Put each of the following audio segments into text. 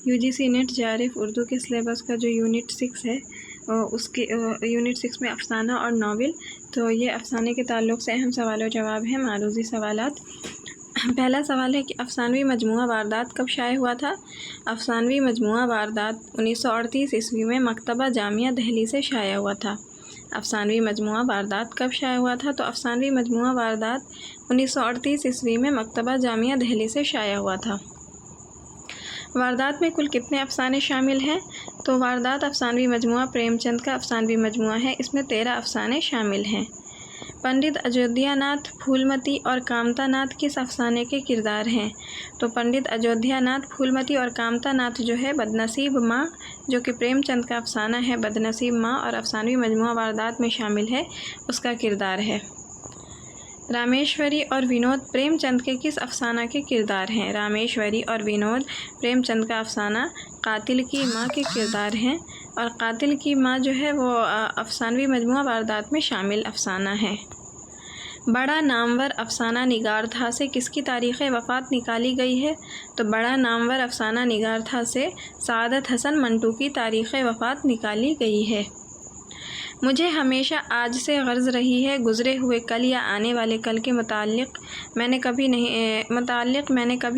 UGC net JRF Urdu के syllabus का जो यूनिट 6 है उसके यूनिट 6 में अफसाना और नावल। तो ये अफसाने के ताल्लुक़ से अहम सवाल और जवाब है, मारूज़ी सवालात। पहला सवाल है कि अफसानवी मजमुआ वारदात कब शाये हुआ था। अफसानवी मजमुआ वारदात 1938 ईस्वी में मकतबा जामिया दिल्ली से शाया हुआ था। अफसानवी मजमुआ वारदात कब शाया हुआ था? तो अफसानवी मजमुआ वारदात 1938 ईस्वी में मकतबा जामिया दिल्ली से शाया हुआ था। वारदात में कुल कितने अफसाने शामिल हैं? तो वारदात अफसानवी मजमुआ प्रेमचंद का अफसानवी मजमुआ है, इसमें 13 अफसाने शामिल हैं। पंडित अयोध्यानाथ, फूलमती और कामतानाथ किस अफसाने के किरदार हैं? तो पंडित अयोध्यानाथ, फूलमती और कामतानाथ जो है बदनसीब माँ, जो कि प्रेमचंद का अफसाना है बदनसीब माँ और अफसानवी मजमुआ वारदात में शामिल है, उसका किरदार है। रामेश्वरी और विनोद प्रेमचंद के किस अफसाना के किरदार हैं? रामेश्वरी और विनोद प्रेमचंद का अफसाना कातिल की माँ के किरदार हैं और कातिल की माँ जो है वो अफसानवी मजमुआ वारदात में शामिल अफसाना है। बड़ा नामवर अफसाना निगार था से किसकी तारीख़ वफ़ात निकाली गई है? तो बड़ा नामवर अफसाना निगार था से सादत हसन मंटू की तारीख़ वफ़ात निकाली गई है। मुझे हमेशा आज से गर्ज़ रही है गुज़रे हुए कल या आने वाले कल के मुताल्लिक़ मैंने कभी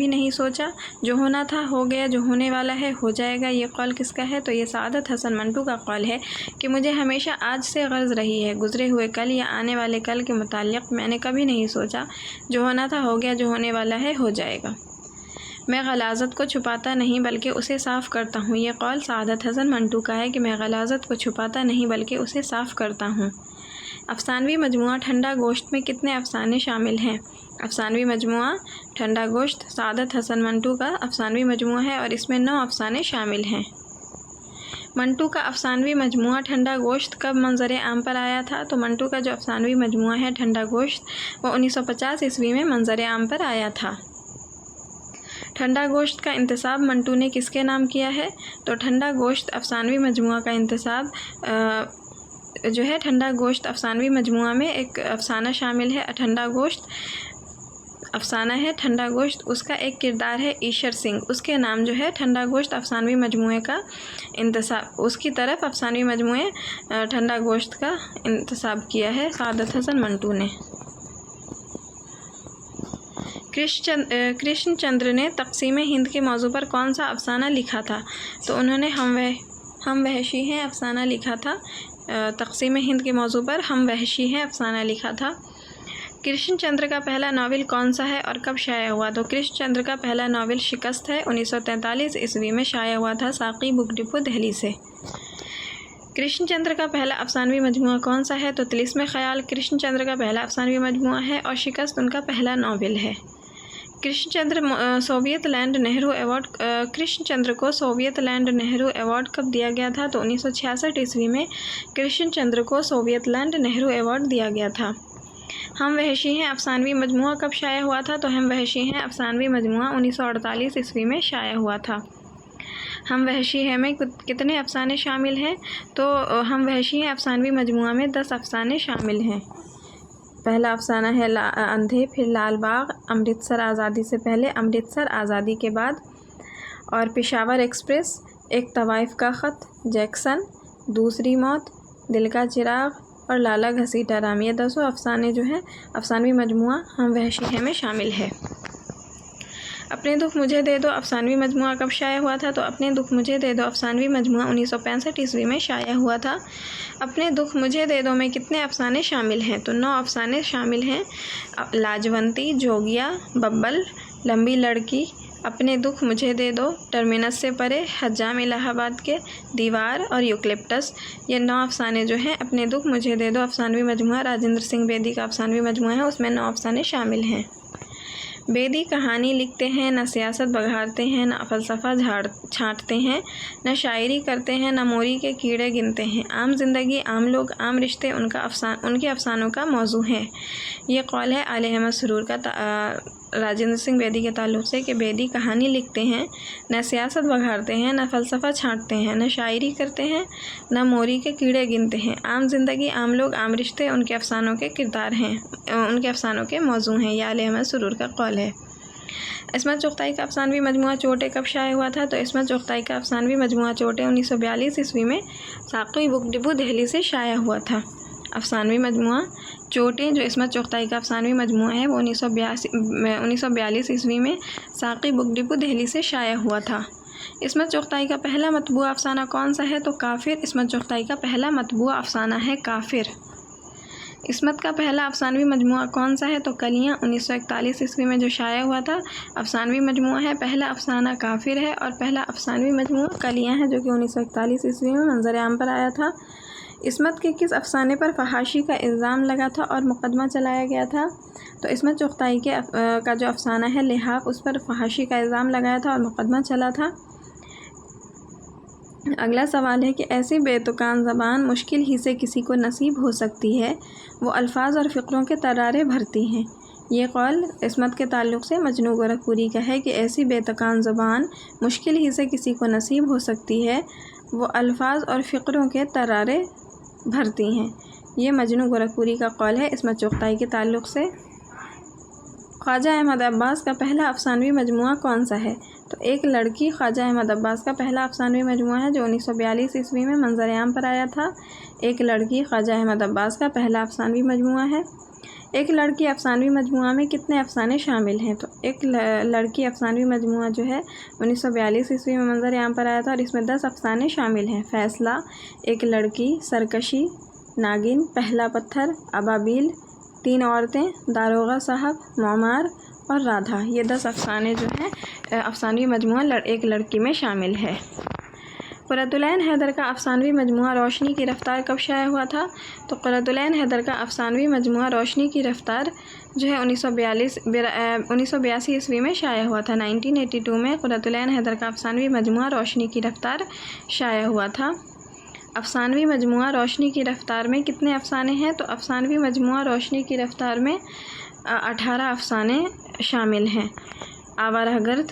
नहीं सोचा, जो होना था हो गया, जो होने वाला है हो जाएगा। ये कौल किसका है? तो ये सादत हसन मंटू का कौल है कि मुझे हमेशा आज से गर्ज़ रही है गुज़रे हुए कल या आने वाले कल के मुताल्लिक़ मैंने कभी नहीं सोचा, जो होना था हो गया, जो होने वाला है हो जाएगा। मैं गलाज़त को छुपाता नहीं बल्कि उसे साफ़ करता हूँ। ये कौल सादत हसन मंटू का है कि मैं गलाज़त को छुपाता नहीं बल्कि उसे साफ़ करता हूँ। अफसानवी मजमुआ ठंडा गोश्त में कितने अफसाने शामिल हैं? अफसानवी मजमुआ ठंडा गोश्त सादत हसन मंटू का अफसानवी मजमुआ है और इसमें 9 अफसाने शामिल हैं। मंटू का अफसानवी मजमुआ ठंडा गोश्त कब मंजर आम पर आया था? तो मंटू का जो अफसानवी मजमुआ है ठंडा गोश्त वो 1950 ईस्वी में मंजर आम पर आया था। ठंडा गोश्त का इंतसाब मंटू ने किसके नाम किया है? तो ठंडा गोश्त अफसानवी मजमुआ का इंतसाब जो है ठंडा गोश्त अफसानवी मजमुआ में एक अफसाना शामिल है। ठंडा गोश्त अफसाना है ठंडा गोश्त, उसका एक किरदार है ईशर सिंह, उसके नाम जो है ठंडा गोश्त अफसानवी मजमुए का इंतसाब उसकी तरफ अफसानवी मजमुए ठंडा गोश्त का इंतसाब किया है सादत हसन मंटू ने। कृष्णचंद्र ने तक़सीम हिंद के मौजू पर कौन सा अफसाना लिखा था? तो उन्होंने हम वहशी हैं अफसाना लिखा था। तक़सीम हिंद के मौजू पर हम वहशी हैं अफसाना लिखा था। कृष्णचंद्र का पहला नावल कौन सा है और कब शाया हुआ? तो कृष्णचंद्र का पहला नावल शिकस्त है, 1943 ईस्वी में शाया हुआ था साक़ी बुक डिपो दिल्ली से। कृष्णचंद्र का पहला अफसानवी मजमुआ कौन सा है? तो तिलिस्म ख़याल कृष्णचंद्र का पहला अफसानवी मजमुआ है और शिकस्त उनका पहला नावल है। कृष्णचंद्र को सोवियत लैंड नेहरू अवार्ड कब दिया गया था? तो 1966 ईस्वी में कृष्णचंद्र को सोवियत लैंड नेहरू अवार्ड दिया गया था। हम वहशी हैं अफसानवी मजमुआ कब शाया हुआ था? तो हम वहशी हैं अफसानवी मजमुआ 1948 ईस्वी में शाया हुआ था। हम वहशी हैं में कितने अफसाने शामिल हैं? तो हम वहशी हैं अफसानवी मजमुआ में 10 अफसाने शामिल हैं। पहला अफसाना है अंधे, फिर लाल बाग, अमृतसर आज़ादी से पहले, अमृतसर आज़ादी के बाद और पेशावर एक्सप्रेस, एक तवाइफ का ख़त, जैक्सन, दूसरी मौत, दिल का चिराग और लाला घसीटा राम। ये 10 अफसाने जो हैं अफसानवी मजमुआ हम वहशी हैं में शामिल है। अपने दुख मुझे दे दो अफसानवी मजमुआ कब शाया हुआ था? तो अपने दुख मुझे दे दो अफसानवी मजमुआ 1965 ईस्वी में शाया हुआ था। अपने दुख मुझे दे दो में कितने अफसाने शामिल हैं? तो 9 अफसाने शामिल हैं। लाजवंती, जोगिया, बब्बल, लंबी लड़की, अपने दुख मुझे दे दो, टर्मिनस से परे, हज्जाम इलाहाबाद के, दीवार और यूकलिप्टस। ये 9 अफसाने जो हैं अपने दुख मुझे दे दो अफसानवी मजमुआ राजेंद्र सिंह बेदी का अफसानवी मजमुआ है, उसमें 9 अफसाने शामिल हैं। बेदी कहानी लिखते हैं, न सियासत बघारते हैं, न फ़लसफ़ा छाँटते हैं, न शायरी करते हैं, न मोरी के कीड़े गिनते हैं। आम जिंदगी, आम लोग, आम रिश्ते उनके अफसानों का मौजू है। ये कौल है आले अहमद सुरूर का राजेंद्र सिंह बेदी के ताल्लुक़ से कि बेदी कहानी लिखते हैं, न सियासत बघारते हैं, न फ़लसफ़ा छाँटते हैं, न शायरी करते हैं, न मोरी के कीड़े गिनते हैं। आम जिंदगी, आम लोग, आम रिश्ते उनके अफसानों के किरदार हैं, उनके अफसानों के मौजू हैं। ये आले अहमद सुरूर का कौल है। इस्मत चुग़ताई का अफ़सानवी मजमुआ चोटें कब शाये हुआ था? तो इस्मत चुग़ताई का अफ़सानवी मजमुआ चोटें 1942 ईस्वी में साक़ी बुक डिपो दिल्ली से शाया हुआ था। अफ़सानवी मजमुआ चोटें जो इस्मत चुग़ताई का अफ़सानवी मजमुआ है वो 1942 ईस्वी में साक़ी बुक डिपो दिल्ली से शाया हुआ था। इस्मत चुग़ताई का पहला मतबूआ अफ़साना कौन सा है? तो काफ़िर इस्मत चुग़ताई का पहला मतबूआ अफ़साना है काफ़िर। इस्मत का पहला अफ़सानवी मजमुआ कौन सा है? तो कलियाँ 1941 ईस्वी में जो शाया हुआ था अफ़सानवी मजमुआ है। पहला अफ़साना काफ़िर है और पहला अफ़सानवी मजमुआ कलियाँ है जो कि 1941 ईस्वी में मंज़र आम पर आया था। इस्मत के किस अफ़साने पर फ़हाशी का इल्ज़ाम लगा था और मुक़दमा चलाया गया था? तो इस्मत चुग़ताई का जो अफ़साना है लिहाफ़ उस पर फ़हाशी का इल्ज़ाम लगाया था और मुक़दमा चला था। अगला सवाल है कि ऐसी बेतुकान ज़बान मुश्किल ही से किसी को नसीब हो सकती है, वो अल्फाज और फ़िक्रों के तरारे भरती हैं। ये कौल इस्मत के ताल्लुक़ से मजनू गोरखपुरी का है कि ऐसी बेतुकान ज़बान मुश्किल ही से किसी को नसीब हो सकती है, वो अल्फाज और फ़िक्रों के तरारे भरती हैं। ये मजनू गोरखपुरी का कौल है इस्मत चुग़ताई के ताल्लुक़ से। ख्वाजा अहमद अब्बास का पहला अफ़सानवी मजमुआ कौन सा है? तो एक लड़की ख्वाजा अहमद अब्बास का पहला अफ़सानवी मजमुआ है जो 1942 ईस्वी में मंज़र आम पर आया था। एक लड़की ख्वाजा अहमद अब्बास का पहला अफ़सानवी मजमुआ है। एक लड़की अफ़सानवी मजमुआ में कितने अफ़साने शामिल हैं? तो एक लड़की अफ़सानवी मजमुआ जो है 1942 ईस्वी में मंज़र आम पर आया था और इसमें 10 अफ़साने शामिल हैं। फ़ैसला, एक लड़की, सरकशी, नागिन, पहला पत्थर, अबाबील, 3 औरतें, दारोगा साहब, मौमार और राधा। ये 10 अफ़साने जो हैं अफ़सानवी मजमुआ एक लड़की में शामिल है। क़ुर्रतुल-ऐन हैदर का अफ़सानवी मजमुआ रोशनी की रफ़्तार कब शाया हुआ था? तो क़ुर्रतुल-ऐन हैदर का अफ़सानवी मजमुआ रोशनी की रफ़्तार जो है 1982 ईस्वी में शाया हुआ था। 1982 में क़ुर्रतुल-ऐन हैदर का अफ़सानवी मजमुआ रोशनी की रफ़्तार शाया हुआ था। अफ़सानवी मजमुआ रोशनी की रफ़्तार में कितने अफ़साने हैं? तो अफ़सानवी मजमुआ रोशनी की रफ़्तार में 18 अफ़साने शामिल हैं। आवारागर्द,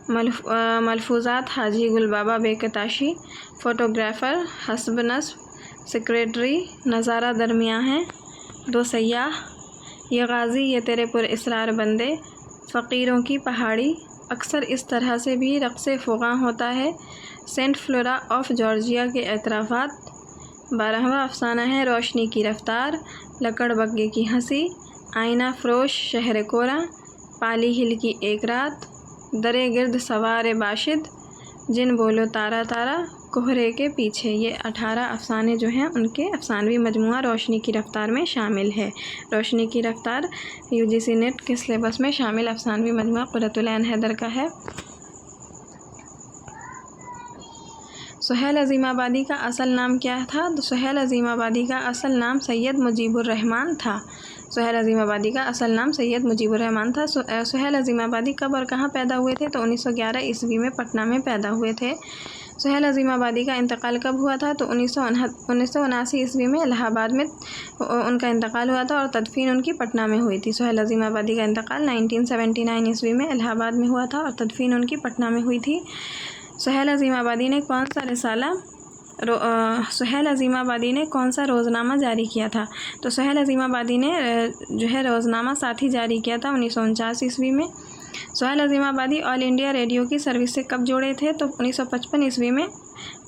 मलफूज़ात हाजी गुलबाबा बेकताशी, फ़ोटोग्राफ़र, हस्ब नस्ब, सेक्रेटरी, नज़ारा दरमियाँ है, 2 सयाह, ये गाज़ी ये तेरे पुरइसरार बंदे, फ़कीरों की पहाड़ी, अक्सर इस तरह से भी रक़्स फ़ुग़ां होता है, सेंट फ्लोरा ऑफ जॉर्जिया के एतराफ़ात। 12वां अफ़साना है रोशनी की रफ़्तार, लकड़ बग्गे की हंसी, आईना फ़रोश शहर कोरा, पाली हिल की एक रात, दरे गिर्द सवार बाशिद, जिन बोलो तारा तारा, कोहरे के पीछे। ये 18 अफ़साने जो हैं उनके अफ़सानवी मजमुआ रोशनी की रफ़्तार में शामिल है। रोशनी की रफ़्तार UGC नेट के सिलेबस में शामिल अफ़सानवी मजमुआ क़ुर्रतुल-ऐन हैदर का है। सुहेल अज़ीमाबादी का असल नाम क्या था? तो सुहेल अज़ीमाबादी का असल नाम सैयद मुजीबुर रहमान था। सुहेल अज़ीमाबादी का असल नाम सैयद मुजीबुर रहमान था। सुहेल अज़ीमाबादी कब और कहाँ पैदा हुए थे? तो 1911 ईस्वी में पटना में पैदा हुए थे। सुहेल अज़ीमाबादी का इंतकाल कब हुआ था? तो 1979 ईस्वी में इलाहाबाद में उनका इंतकाल हुआ था और तदफीन उनकी पटना में हुई थी। सुहेल अज़ीमाबादी का इंतकाल 1979 ईस्वी में इलाहाबाद में हुआ था और तदफीन उनकी पटना में हुई थी। सुहेल अज़ीमाबादी ने कौन सा रोज़नामा जारी किया था? तो सुहेल अज़ीमाबादी ने जो है रोज़नामा साथी जारी किया था 1949 ईस्वी में। Suhail Azimabadi All India Radio की सर्विस से कब जुड़े थे? तो 1955 ईस्वी में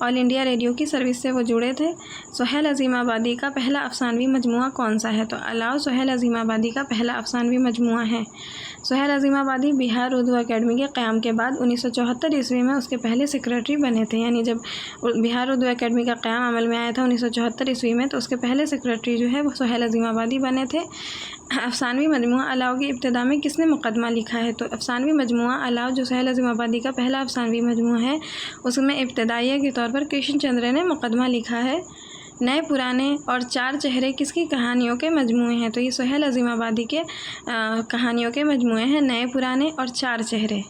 ऑल इंडिया रेडियो की सर्विस से वो जुड़े थे। सुहेल अज़ीमाबादी का पहला अफ़सानवी मजमुआ कौन सा है? तो अलाउ सुहेल अज़ीमाबादी का पहला अफ़सानवी मजमुआ है। सुहेल अज़ीमाबादी बिहार उर्दू अकेडमी के क़याम के बाद 1974 ईस्वी में उसके पहले सेक्रेटरी बने थे। यानी जब बिहार उर्दू अकेडमी का क़याम अमल में आया था 1974 ईस्वी में, तो उसके पहले सेक्रेटरी जो है वो सुहेल अज़ीमाबादी बने थे। अफ़सानवी मजमुआ अलाउ की इब्तिदा में किसने मुक़दमा लिखा है? तो अफ़सानवी मजमुआ अलाउ जो सुहेल अज़ीमाबादी का पहला अफ़सानवी मजमुआ है उसमें इब्तिदाइया के तौर पर कृष्ण चंद्र ने मुक़दमा लिखा है। नए पुराने और 4 चेहरे किसकी कहानियों के मजमुए हैं? तो ये सुहेल अज़ीमाबादी के कहानियों के मजमुए हैं, नए पुराने और 4 चेहरे।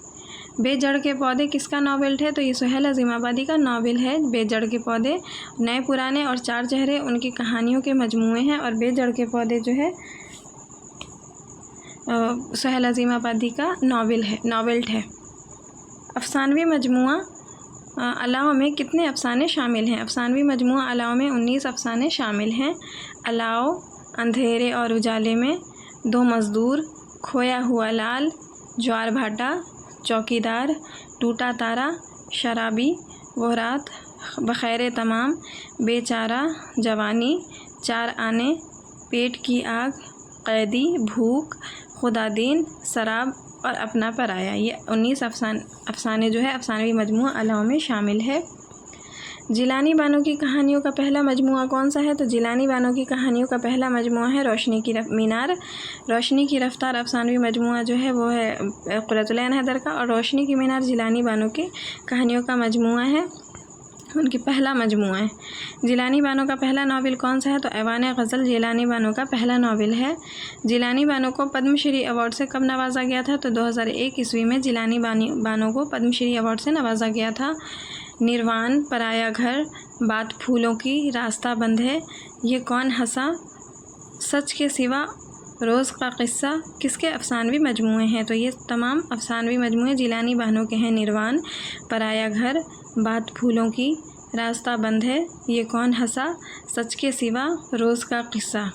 बेजड़ के पौधे किसका नॉवेल है? तो ये सुहेल अज़ीमाबादी का नॉवेल है। बेजड़ के पौधे, नए पुराने और 4 चेहरे उनकी कहानियों के मजमुए हैं और बेजड़ के पौधे जो है सुहेल अज़ीमाबादी का नॉवेल है। अफ़सानवी मजमुआ अलाउ में कितने अफ़साने शामिल हैं? अफ़सानवी मजमुआ अलाउ में 19 अफ़साने शामिल हैं। अलाउ, अंधेरे और उजाले में, 2 मज़दूर, खोया हुआ लाल, ज्वार भाटा, चौकीदार, टूटा तारा, शराबी, वो रात, बखैर तमाम, बेचारा, जवानी, चार आने, पेट की आग, कैदी, भूख, खुदादीन, शराब और अपना पराया। ये 19 अफसाने जो है अफसानवी मजमुआ अलाओ में शामिल है। जिलानी बानो की कहानियों का पहला मजमुआ कौन सा है? तो जिलानी बानो की कहानियों का पहला मजमुआ है रोशनी की मीनार। रोशनी की रफ्तार अफसानवी मजमुआ जो है वो है क़ुर्रतुल ऐन हैदर का, और रोशनी की मीनार जिलानी बानो की कहानियों का मजमुआ है, उनकी पहला मजमुआ है। जिलानी बानो का पहला नावल कौन सा है? तो ऐवान ग़ज़ल जिलानी बानो का पहला नावल है। जिलानी बानो को पद्मश्री अवार्ड से कब नवाजा गया था? तो 2001 ईस्वी में जिलानी बानो को पद्मश्री अवार्ड से नवाजा गया था। निर्वाण, पराया घर, बात फूलों की, रास्ता बंद है, ये कौन हंसा, सच के सिवा, रोज़ का क़िस्सा किसके अफसानवी मजमुए हैं? तो ये तमाम अफसानवी मजमुए जिलानी बानो के हैं। निर्वाण, पराया घर, बात फूलों की, रास्ता बंद है, ये कौन हंसा, सच के सिवा, रोज़ का क़िस्सा।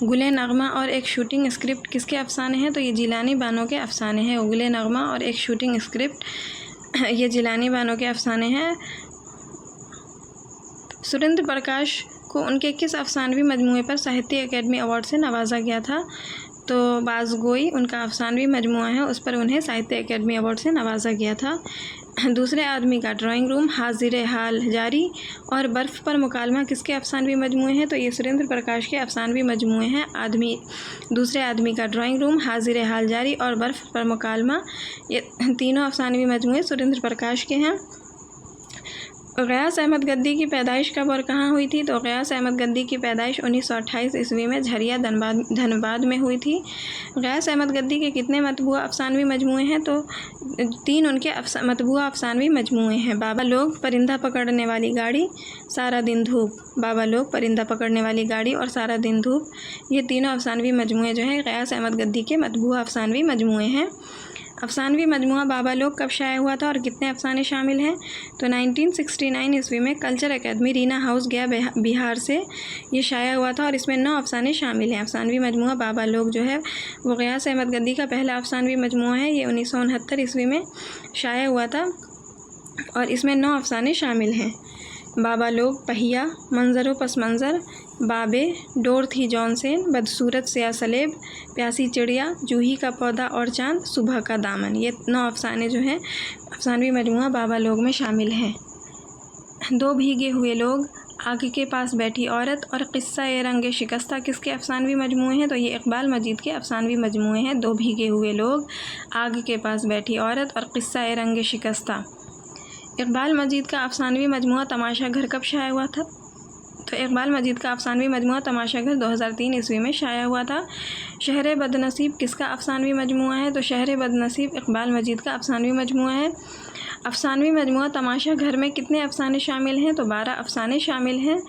गुले नगमा और एक शूटिंग स्क्रिप्ट किसके अफसाने हैं? तो ये जिलानी बानो के अफसाने हैं। गुले नगमा और एक शूटिंग स्क्रिप्ट ये जिलानी बानो के अफसाने हैं। सुरेंद्र प्रकाश को उनके किस अफसानवी मजमुए पर साहित्य अकेडमी अवार्ड से नवाजा गया था? तो बाज़गोई उनका अफसानवी मजमुआ है, उस पर उन्हें साहित्य अकेडमी अवार्ड से नवाजा गया था। दूसरे आदमी का ड्राइंग रूम, हाजिर हाल जारी और बर्फ़ पर मुकालमा किसके अफसानवी मजमुए हैं? तो ये सुरेंद्र प्रकाश के अफसानवी मजमुए हैं। दूसरे आदमी का ड्राइंग रूम, हाजिर हाल जारी और बर्फ़ पर मुकालमा, ये तीनों अफसानवी मजमुए सुरेंद्र प्रकाश के हैं। ग़ियास अहमद गद्दी की पैदाइश कब और कहाँ हुई थी? तो ग़ियास अहमद गद्दी की पैदाइश 1928 ईस्वी में झरिया धनबाद में हुई थी। ग़ियास अहमद गद्दी के कितने मतबूआ अफसानवी मजमुए हैं? तो 3 उनके मतबूआ अफसानवी मजमुए हैं। बाबा लोग, परिंदा पकड़ने वाली गाड़ी, सारा दिन धूप। बाबा लोग, परिंदा पकड़ने वाली गाड़ी और सारा दिन धूप, ये तीनों अफसानवी मजमुए जो हैं ग़ियास अहमद गद्दी के मतबूआ अफसानवी मजमुए हैं। अफसानवी मजमुआ बाबा लोग कब शाया हुआ था और कितने अफसाने शामिल हैं? तो 1969 ईस्वी में कल्चर एकेडमी रीना हाउस गया बिहार से ये शाया हुआ था और इसमें 9 अफसाने शामिल हैं। अफसानवी मजमुआ बाबा लोग जो है वो ग़ियास अहमद गद्दी का पहला अफसानवी मजमुआ है। ये 1969 ईस्वी में शाया हुआ था और इसमें 9 अफसाने शामिल हैं। बाबा लोग, पहिया, मंजरो पस मंज़र, बाबे, डोर थी जॉनसेन, बदसूरत सिया सलेब, प्यासी चिड़िया, जूही का पौधा और चांद, सुबह का दामन, ये 9 अफसाने जो हैं अफसानवी मजमुआ बाबा लोग में शामिल हैं। 2 भीगे हुए लोग, आग के पास बैठी औरत और क़िस्सा ए रंग शिकस्ता किसके अफसानवी मजमुए हैं? तो ये इकबाल मजीद के अफसानवी मजमुए हैं। 2 भीगे हुए लोग, आग के पास बैठी औरत और क़िस्सा ए रंग शिकस्ता। इकबाल मजीद का अफसानवी मजमुआ तमाशा घर कब शाया हुआ था? तो इकबाल मजीद का अफसानवी मजमुआ तमाशा घर 2003 ईस्वी में शाया हुआ था। शहर बदनसीब किसका अफसानवी मजमुआ है? तो शहर बदनसीब इकबाल मजीद का अफसानवी मजमुआ है। अफसानवी मजमुआ तमाशा घर में कितने अफसाने शामिल हैं? तो 12 अफसाने शामिल हैं।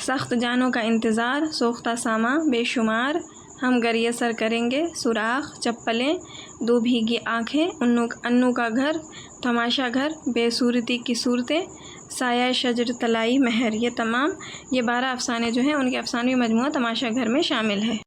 सख्त जानों का इंतज़ार, सोख्ता सामा, बेशुमार, हम गरिए सर करेंगे, सुराख, चप्पलें, 2 भीगी आँखें, अन्नू का घर, तमाशा घर, बेसूरती की सूरतें, साया शजर तलाई महर, ये 12 अफसाने जो हैं उनके अफसानवी मजमुआ तमाशा घर में शामिल है।